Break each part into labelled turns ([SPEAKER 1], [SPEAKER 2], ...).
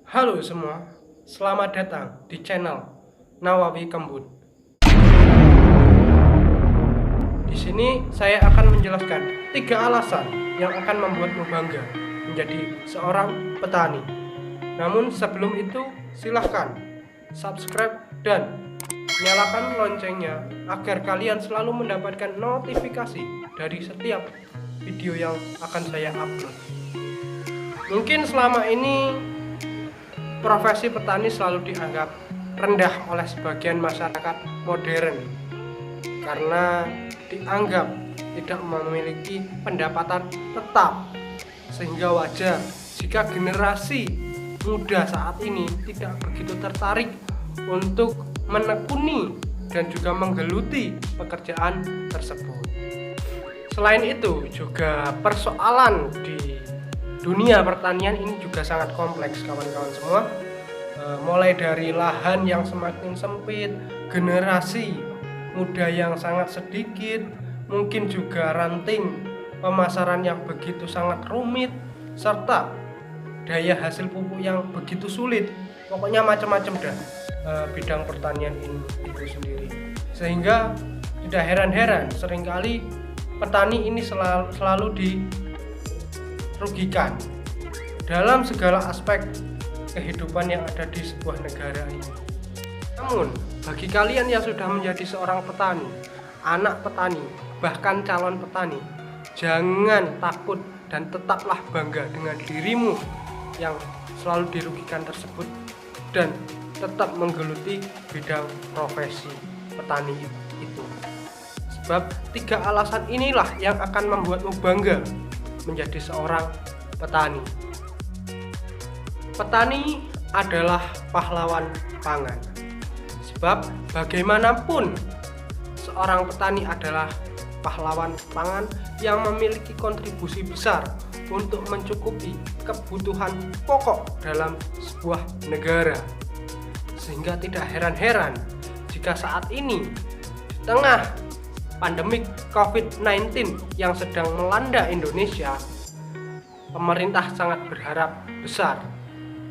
[SPEAKER 1] Halo semua, selamat datang di channel Nawawi Kembut. Di sini saya akan menjelaskan 3 alasan yang akan membuatmu bangga menjadi seorang petani. Namun sebelum itu, silahkan subscribe dan nyalakan loncengnya agar kalian selalu mendapatkan notifikasi dari setiap video yang akan saya upload. Mungkin selama ini profesi petani selalu dianggap rendah oleh sebagian masyarakat modern karena dianggap tidak memiliki pendapatan tetap, sehingga wajar jika generasi muda saat ini tidak begitu tertarik untuk menekuni dan juga menggeluti pekerjaan tersebut. Selain itu juga persoalan di dunia pertanian ini juga sangat kompleks kawan-kawan semua, mulai dari lahan yang semakin sempit, generasi muda yang sangat sedikit, mungkin juga ranting pemasaran yang begitu sangat rumit, serta daya hasil pupuk yang begitu sulit. Pokoknya macam-macam dah bidang pertanian ini itu sendiri, sehingga tidak heran-heran seringkali petani ini selalu dirugikan dalam segala aspek kehidupan yang ada di sebuah negara ini. Namun, bagi kalian yang sudah menjadi seorang petani, anak petani, bahkan calon petani, jangan takut dan tetaplah bangga dengan dirimu yang selalu dirugikan tersebut dan tetap menggeluti bidang profesi petani itu. Sebab 3 alasan inilah yang akan membuatmu bangga menjadi seorang petani. Petani adalah pahlawan pangan. Sebab bagaimanapun seorang petani adalah pahlawan pangan yang memiliki kontribusi besar untuk mencukupi kebutuhan pokok dalam sebuah negara. Sehingga tidak heran-heran jika saat ini di tengah pandemik COVID-19 yang sedang melanda Indonesia, pemerintah sangat berharap besar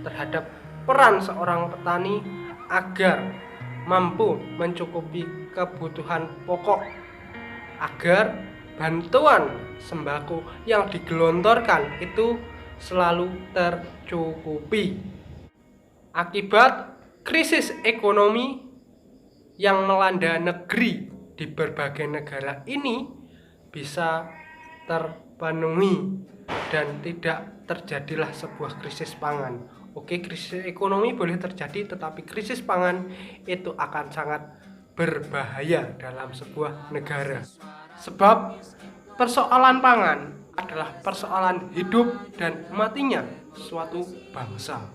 [SPEAKER 1] terhadap peran seorang petani agar mampu mencukupi kebutuhan pokok, agar bantuan sembako yang digelontorkan itu selalu tercukupi. Akibat krisis ekonomi yang melanda negeri di berbagai negara ini bisa terpenuhi dan tidak terjadilah sebuah krisis pangan. Oke, krisis ekonomi boleh terjadi, tetapi krisis pangan itu akan sangat berbahaya dalam sebuah negara. Sebab persoalan pangan adalah persoalan hidup dan matinya suatu bangsa.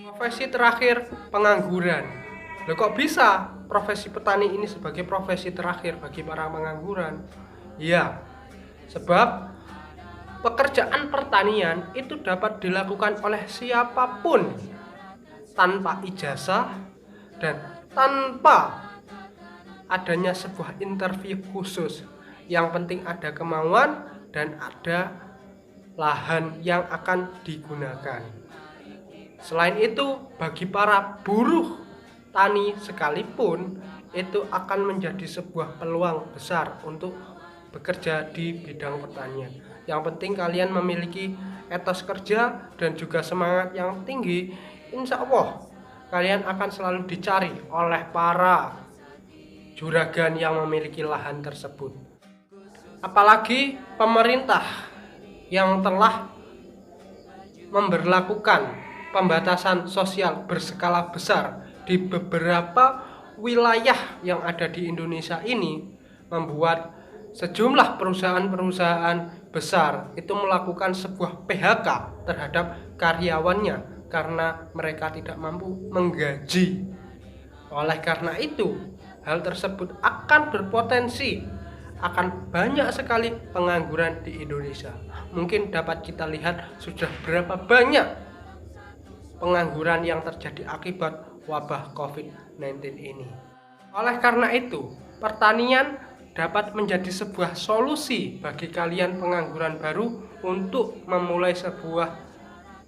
[SPEAKER 1] Profesi terakhir, pengangguran. Loh, kok bisa profesi petani ini sebagai profesi terakhir bagi para pengangguran? Ya, sebab pekerjaan pertanian itu dapat dilakukan oleh siapapun tanpa ijazah dan tanpa adanya sebuah interview khusus. Yang penting ada kemauan dan ada lahan yang akan digunakan. Selain itu, bagi para buruh tani sekalipun, itu akan menjadi sebuah peluang besar untuk bekerja di bidang pertanian. Yang penting kalian memiliki etos kerja dan juga semangat yang tinggi. Insya Allah kalian akan selalu dicari oleh para juragan yang memiliki lahan tersebut. Apalagi pemerintah yang telah memberlakukan pembatasan sosial berskala besar di beberapa wilayah yang ada di Indonesia ini, membuat sejumlah perusahaan-perusahaan besar itu melakukan sebuah PHK terhadap karyawannya karena mereka tidak mampu menggaji. Oleh karena itu, hal tersebut akan berpotensi akan banyak sekali pengangguran di Indonesia. Mungkin dapat kita lihat sudah berapa banyak pengangguran yang terjadi akibat wabah COVID-19 ini. Oleh karena itu, pertanian dapat menjadi sebuah solusi bagi kalian pengangguran baru untuk memulai sebuah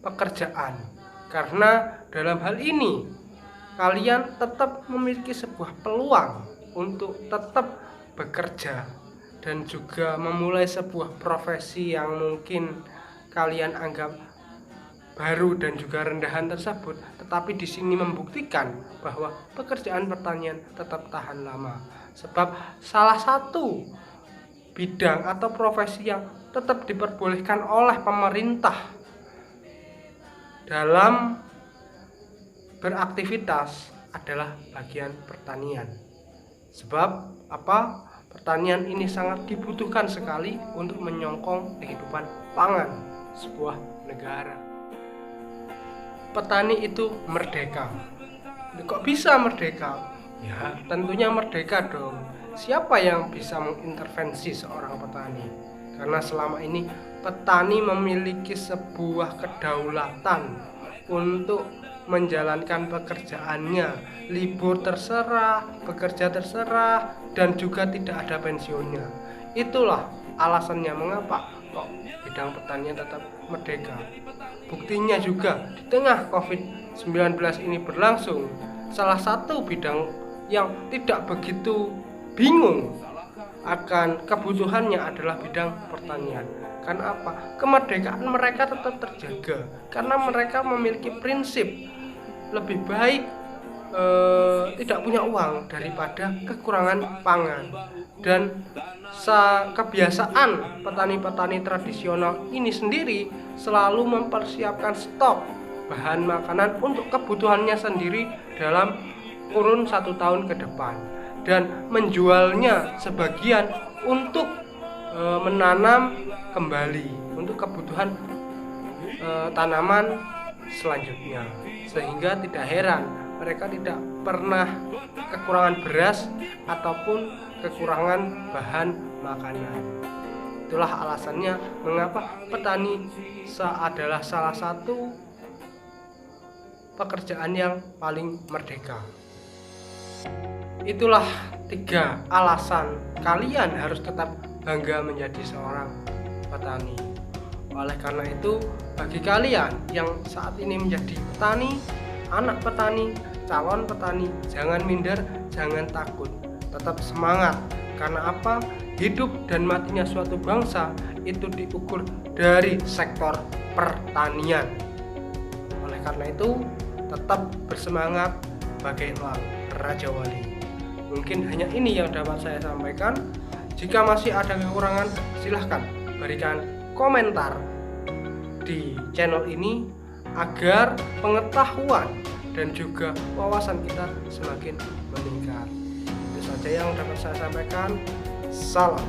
[SPEAKER 1] pekerjaan. Karena dalam hal ini kalian tetap memiliki sebuah peluang untuk tetap bekerja dan juga memulai sebuah profesi yang mungkin kalian anggap baru dan juga rendahan tersebut, tetapi di sini membuktikan bahwa pekerjaan pertanian tetap tahan lama. Sebab salah satu bidang atau profesi yang tetap diperbolehkan oleh pemerintah dalam beraktivitas adalah bagian pertanian. Sebab apa? Pertanian ini sangat dibutuhkan sekali untuk menyokong kehidupan pangan sebuah negara. Petani itu merdeka. Kok bisa merdeka? Ya, tentunya merdeka dong. Siapa yang bisa mengintervensi seorang petani? Karena selama ini petani memiliki sebuah kedaulatan untuk menjalankan pekerjaannya, libur terserah, bekerja terserah, dan juga tidak ada pensiunnya. Itulah alasannya mengapa kok bidang pertanian tetap merdeka. Buktinya juga di tengah COVID-19 ini berlangsung, salah satu bidang yang tidak begitu bingung akan kebutuhannya adalah bidang pertanian. Karena apa? Kemerdekaan mereka tetap terjaga karena mereka memiliki prinsip lebih baik tidak punya uang daripada kekurangan pangan. Dan kebiasaan petani-petani tradisional ini sendiri selalu mempersiapkan stok bahan makanan untuk kebutuhannya sendiri dalam kurun 1 tahun ke depan, dan menjualnya sebagian untuk menanam kembali untuk kebutuhan tanaman selanjutnya. Sehingga tidak heran mereka tidak pernah kekurangan beras ataupun kekurangan bahan makanan. Itulah alasannya mengapa petani adalah salah satu pekerjaan yang paling merdeka. Itulah 3 alasan kalian harus tetap bangga menjadi seorang petani. Oleh karena itu, bagi kalian yang saat ini menjadi petani, anak petani, calon petani, jangan minder, jangan takut, tetap semangat. Karena apa? Hidup dan matinya suatu bangsa itu diukur dari sektor pertanian. Oleh karena itu, tetap bersemangat bagai elang Raja Wali. Mungkin hanya ini yang dapat saya sampaikan. Jika masih ada kekurangan, silahkan berikan komentar di channel ini agar pengetahuan dan juga wawasan kita semakin meningkat. Itu saja yang dapat saya sampaikan. Salam.